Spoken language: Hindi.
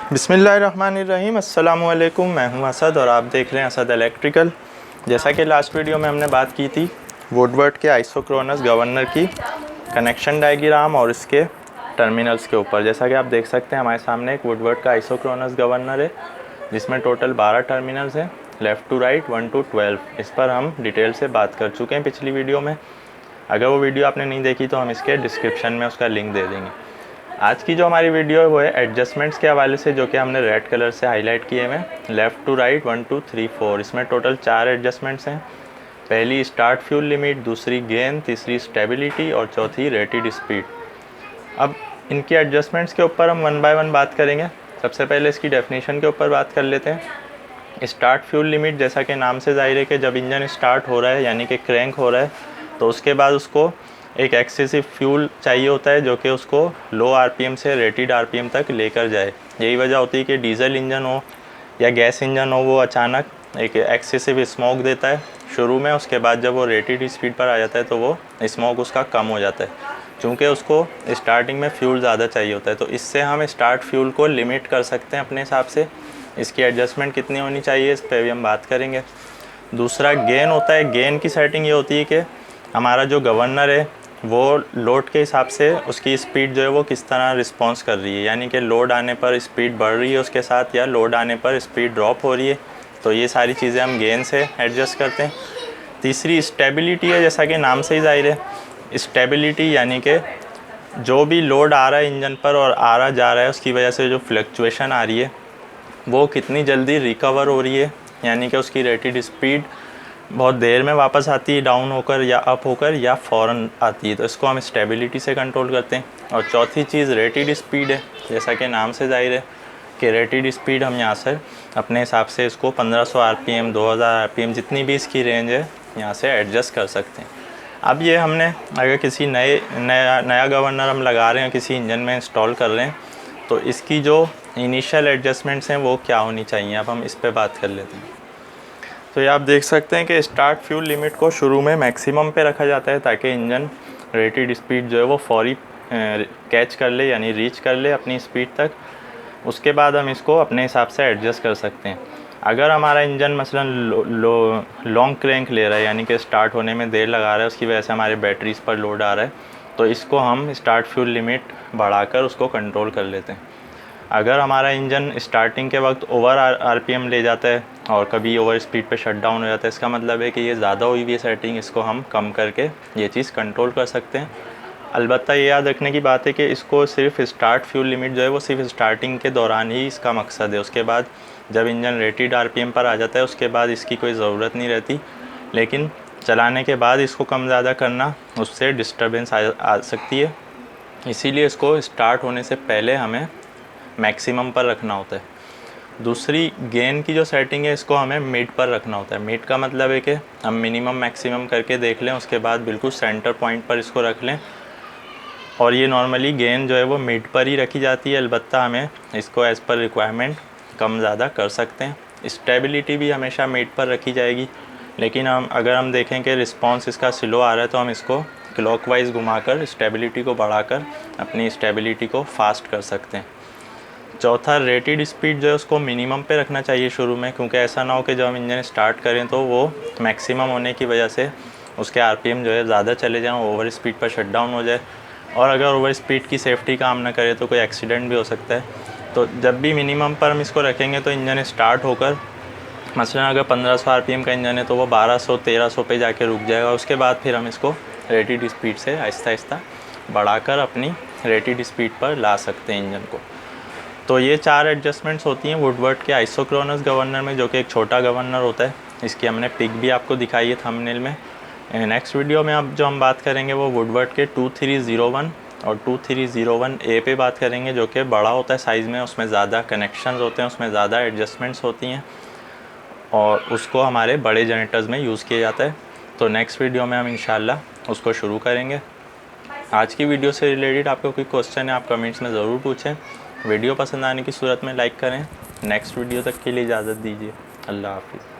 बिस्मिल्लाहिर्रहमानिर्रहीम। अस्सलामु अलैकुम। मैं हूं असद और आप देख रहे हैं असद इलेक्ट्रिकल। जैसा कि लास्ट वीडियो में हमने बात की थी वुडवर्ड के आइसोक्रोनस गवर्नर की कनेक्शन डायग्राम और इसके टर्मिनल्स के ऊपर। जैसा कि आप देख सकते हैं हमारे सामने एक वुडवर्ड का आइसोक्रोनस गवर्नर है जिसमें टोटल 12 टर्मिनल्स हैं, लेफ़्ट टू राइट 1 to 12। इस पर हम डिटेल से बात कर चुके हैं पिछली वीडियो में। अगर वो वीडियो आपने नहीं देखी तो हम इसके डिस्क्रिप्शन में उसका लिंक दे देंगे। आज की जो हमारी वीडियो है वो है एडजस्टमेंट्स के हवाले से, जो कि हमने रेड कलर से हाईलाइट किए हुए हैं। लेफ़्ट टू राइट 1 2 3 4, इसमें टोटल 4 एडजस्टमेंट्स हैं। पहली स्टार्ट फ्यूल लिमिट, दूसरी गेन, तीसरी स्टेबिलिटी और चौथी रेटेड स्पीड। अब इनकी एडजस्टमेंट्स के ऊपर हम वन बाय वन बात करेंगे। सबसे पहले इसकी डेफिनेशन के ऊपर बात कर लेते हैं। स्टार्ट फ्यूल लिमिट, जैसा कि नाम से ज़ाहिर है कि जब इंजन स्टार्ट हो रहा है यानी कि क्रैंक हो रहा है तो उसके बाद उसको एक एक्सेसिव फ्यूल चाहिए होता है जो कि उसको लो आरपीएम से रेटेड आरपीएम तक लेकर जाए। यही वजह होती है कि डीजल इंजन हो या गैस इंजन हो वो अचानक एक एक्सेसिव स्मोक देता है शुरू में, उसके बाद जब वो रेटेड स्पीड पर आ जाता है तो वो स्मोक उसका कम हो जाता है, क्योंकि उसको स्टार्टिंग में फ्यूल ज़्यादा चाहिए होता है। तो इससे हम स्टार्ट फ्यूल को लिमिट कर सकते हैं अपने हिसाब से। इसकी एडजस्टमेंट कितनी होनी चाहिए इस पर भी हम बात करेंगे। दूसरा गेन होता है। गेन की सेटिंग ये होती है कि हमारा जो गवर्नर है वो लोड के हिसाब से उसकी स्पीड जो है वो किस तरह रिस्पॉन्स कर रही है, यानी कि लोड आने पर स्पीड बढ़ रही है उसके साथ या लोड आने पर स्पीड ड्रॉप हो रही है। तो ये सारी चीज़ें हम गेन से एडजस्ट करते हैं। तीसरी स्टेबिलिटी है। जैसा कि नाम से ही जाहिर है स्टेबिलिटी यानी कि जो भी लोड आ रहा है इंजन पर और आ रहा जा रहा है उसकी वजह से जो फ्लक्चुएशन आ रही है वो कितनी जल्दी रिकवर हो रही है, यानी कि उसकी रेटेड स्पीड बहुत देर में वापस आती है डाउन होकर या अप होकर या फ़ौरन आती है। तो इसको हम स्टेबिलिटी से कंट्रोल करते हैं। और चौथी चीज़ रेटेड स्पीड है। जैसा कि नाम से जाहिर है कि रेटेड स्पीड हम यहाँ से अपने हिसाब से इसको 1500 आरपीएम 2000 आरपीएम जितनी भी इसकी रेंज है यहाँ से एडजस्ट कर सकते हैं। अब ये हमने अगर किसी नया गवर्नर हम लगा रहे हैं किसी इंजन में इंस्टॉल कर रहे हैं तो इसकी जो इनिशियल एडजस्टमेंट्स हैं वो क्या होनी चाहिए, अब हम इस पर बात कर लेते हैं। तो ये आप देख सकते हैं कि स्टार्ट फ्यूल लिमिट को शुरू में मैक्सिमम पे रखा जाता है ताकि इंजन रेटेड स्पीड जो है वो फौरी कैच कर ले यानी रीच कर ले अपनी स्पीड तक। उसके बाद हम इसको अपने हिसाब से एडजस्ट कर सकते हैं। अगर हमारा इंजन मसलन लॉन्ग क्रैंक ले रहा है यानी कि स्टार्ट होने में देर लगा रहा है, उसकी वजह से हमारे बैटरीज़ पर लोड आ रहा है, तो इसको हम स्टार्ट फ्यूल लिमिट बढ़ाकर उसको कंट्रोल कर लेते हैं। अगर हमारा इंजन स्टार्टिंग के वक्त ओवर आरपीएम ले जाता है और कभी ओवर स्पीड पे शट डाउन हो जाता है, इसका मतलब है कि ये ज़्यादा हुई हुई है सेटिंग, इसको हम कम करके ये चीज़ कंट्रोल कर सकते हैं। अलबत्ता ये याद रखने की बात है कि इसको सिर्फ स्टार्ट फ्यूल लिमिट जो है वो सिर्फ स्टार्टिंग के दौरान ही इसका मकसद है। उसके बाद जब इंजन रेटेड आरपीएम पर आ जाता है उसके बाद इसकी कोई ज़रूरत नहीं रहती, लेकिन चलाने के बाद इसको कम ज़्यादा करना उससे डिस्टर्बेंस आ सकती है। इसीलिए इसको स्टार्ट होने से पहले हमें मैक्सिमम पर रखना होता है। दूसरी गेन की जो सेटिंग है इसको हमें मिड पर रखना होता है। मिड का मतलब है कि हम मिनिमम मैक्सिमम करके देख लें, उसके बाद बिल्कुल सेंटर पॉइंट पर इसको रख लें। और ये नॉर्मली गेन जो है वो मिड पर ही रखी जाती है, अलबत्ता हमें इसको एज़ पर रिक्वायरमेंट कम ज़्यादा कर सकते हैं। स्टेबिलिटी भी हमेशा मिड पर रखी जाएगी, लेकिन अगर हम देखें कि रिस्पॉन्स इसका स्लो आ रहा है तो हम इसको क्लॉकवाइज घुमाकर स्टेबिलिटी को बढ़ाकर अपनी स्टेबिलिटी को फास्ट कर सकते हैं। चौथा रेटेड स्पीड जो है उसको मिनिमम पे रखना चाहिए शुरू में, क्योंकि ऐसा ना हो कि जब हम इंजन स्टार्ट करें तो वो मैक्सिमम होने की वजह से उसके आरपीएम जो है ज़्यादा चले जाएं, ओवर स्पीड पर शट डाउन हो जाए। और अगर ओवर स्पीड की सेफ्टी काम ना करे तो कोई एक्सीडेंट भी हो सकता है। तो जब भी मिनिमम पर हम इसको रखेंगे तो इंजन स्टार्ट होकर मसलन अगर 1500 आरपीएम का इंजन है तो वो 1200-1300 पे जाके रुक जाएगा। उसके बाद फिर हम इसको रेटेड स्पीड से आहिस्ता आहिस्ता बढ़ाकर अपनी रेटेड स्पीड पर ला सकते हैं इंजन को। तो ये 4 एडजस्टमेंट्स होती हैं वुडवर्ड के आइसोक्रोनस गवर्नर में, जो कि एक छोटा गवर्नर होता है। इसकी हमने पिक भी आपको दिखाई है थंबनेल में। नेक्स्ट वीडियो में अब जो हम बात करेंगे वो वुडवर्ड के 2301 और 2301A पे बात करेंगे, जो कि बड़ा होता है साइज़ में, उसमें ज़्यादा कनेक्शंस होते हैं, उसमें ज़्यादा एडजस्टमेंट्स होती हैं और उसको हमारे बड़े जनरेटर्स में यूज़ किया जाता है। तो नेक्स्ट वीडियो में हम इंशाल्लाह उसको शुरू करेंगे। आज की वीडियो से रिलेटेड आपको कोई क्वेश्चन है आप कमेंट्स में ज़रूर पूछें। वीडियो पसंद आने की सूरत में लाइक करें। नेक्स्ट वीडियो तक के लिए इजाज़त दीजिए। अल्लाह हाफ़िज़।